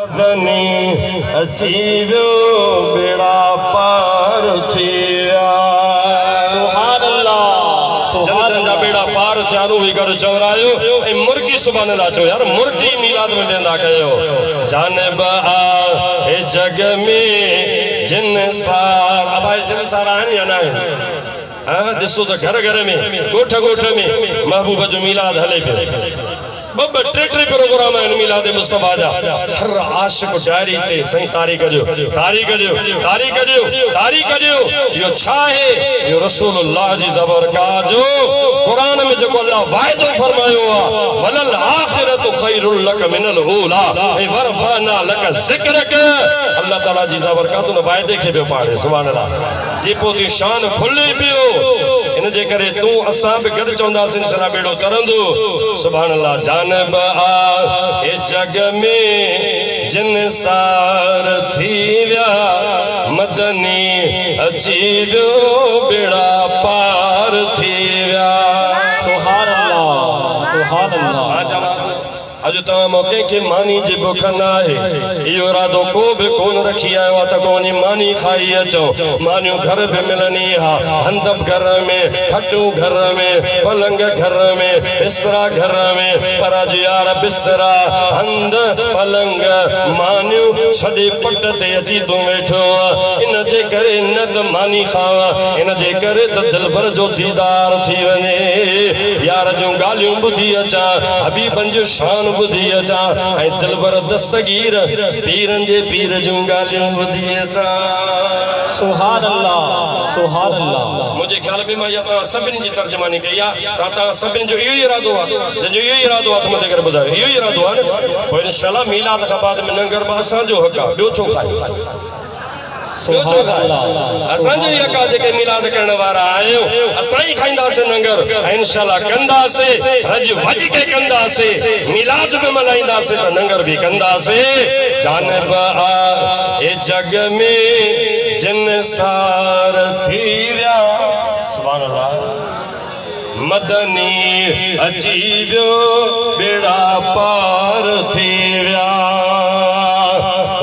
मदनी अची वियो बेड़ा पार थी विया सुभान अल्लाह सुभान अल्लाह बेड़ा पार चारू ही कर चवरायो ए मुर्गी सुभान अल्लाह चो यार मुर्गी मिलाद में देंदा कयो जानब आ ए जग में जिन सार अब जिन सार आहिनि या न आहिनि हां ॾिसो त घर घर में ॻोठ ॻोठ में महबूब जो मिलाद हले पियो बब्बा टे प्रोग्राम आहिनि मिलाद मुस्तफा जा हर आशिक डायरी ते सही तारीख़ ॾियो इहो छा आहे इहो रसूलुल्लाह जी ज़बरकात जो क़ुरान में जेको अल्लाह वाइदो फरमायो आहे वलल आखिरतु खैरुल लक मिनल ऊला ऐं वरफाना लक ज़िक्रक अल्लाह ताला जी ज़बरकात उन वाइदे खे पियो पाड़े सुभान अल्लाह जी पोइ शान खुले पियो इन जे करे तूं असां बि गॾु चवंदासीं सरा बेड़ो तरंदो सुभान अल्लाह जानब आ ए जग में जिन सार थी विया मदनी अची वियो बेड़ा पार थी विया सुभान अल्लाह अज तव्हां मौके के मानी जी बुख न आहे इहो इरादो को बि कोन रखी आयो आहे त कोन मानी खाई अचो मानियूं घर बि मिलनी हा हंधब घर में खटू घर में पलंग घर में बिस्तरा घर में पर अज यार बिस्तरा हंध पलंग मानियूं छॾे पट ते अची तूं वेठो इन जे करे न त मानी खावा इन जे करे त दिलबर जो दीदार थी वञे यार जूं ॻाल्हियूं ॿुधी अचां हबीबन जो शान बुद्धि अचा ऐं दिलबर दस्तगीर पीरन जे पीर जूं ॻाल्हियूं ॿुधी अचां सुभान अल्लाह मुझे ख्याल में मां तव्हां सभिनी जी तर्जुमानी कई आहे तव्हां सभिनी जो इहो ई इरादो आहे जंहिंजो इहो ई इरादो आहे त मुंहिंजे घर ॿुधायो इहो ई इरादो आहे न पोइ इंशाअल्लाह मीलाद खां बाद में लंगर बि असांजो हक़ आहे ॿियो छो खाए असांजो ई हक़ आहे जेके मिलाद करण वारा आहियो असां ई खाईंदासीं लंगर ऐं इंशाअल्लाह कंदासीं रज वज के कंदासीं मिलाद बि मल्हाईंदासीं त लंगर बि कंदासीं जानब आ ए जग में जिन सार थी विया सुभान अल्लाह मदनी अची वियो बेड़ा पार थी विया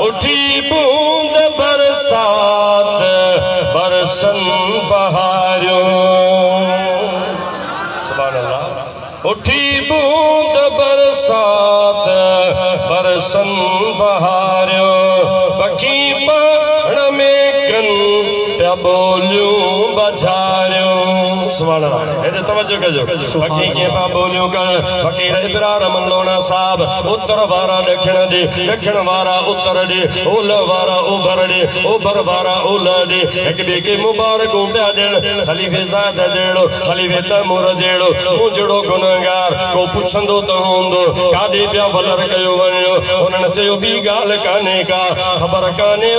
उठी बूंद बरसात बरसन बहारियो सुभान अल्लाह उठी बूंद बरसात बरसन बहारियो पखी पाण में कन पिया बोलियूं बजारियो सुभान अल्लाह हेॾे तवज्जो कजो पखी कीअं पिया बोलियूं कनि फ़क़ीर इब्रार मंगलोना साहब उत्तर वारा ॾखिण ॾे ॾखिण वारा उत्तर ॾे ओलह वारा ओभर ॾे ओभर वारा ओलह ॾे हिक ॿिए खे मुबारकूं पिया ॾियनि ख़लीफ़े ज़ाद जहिड़ो ख़लीफ़े तैमूर जहिड़ो मूं जहिड़ो गुनहगार को पुछंदो त हूंदो काॾे पिया वलर कयो वञो उन्हनि चयो ॿी ॻाल्हि कान्हे का ख़बर कान्हे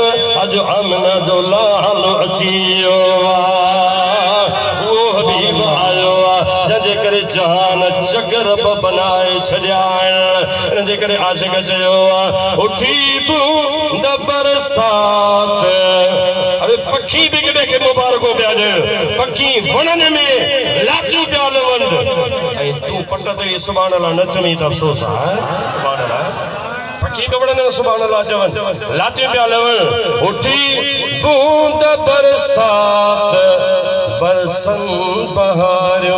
अॼु आमिना जो लालो अची वियो वो हबीब आयो जंहिंजे करे जहान जगर बनाए छॾिया आहिनि इन जे करे आशिक चयो उठी बूंद बरसात अरे पखी बि ॿिए खे मुबारको पिया ॾियनि पखी वणनि में लातियूं पिया लवनि ऐं तूं पट ते सुभान अल्लाह नचमी त अफ़सोस आहे सुभान अल्लाह पखी बि वणनि में सुभान अल्लाह चवनि लातियूं पिया लवनि उठी बूंद बरसात बरसन बहारियो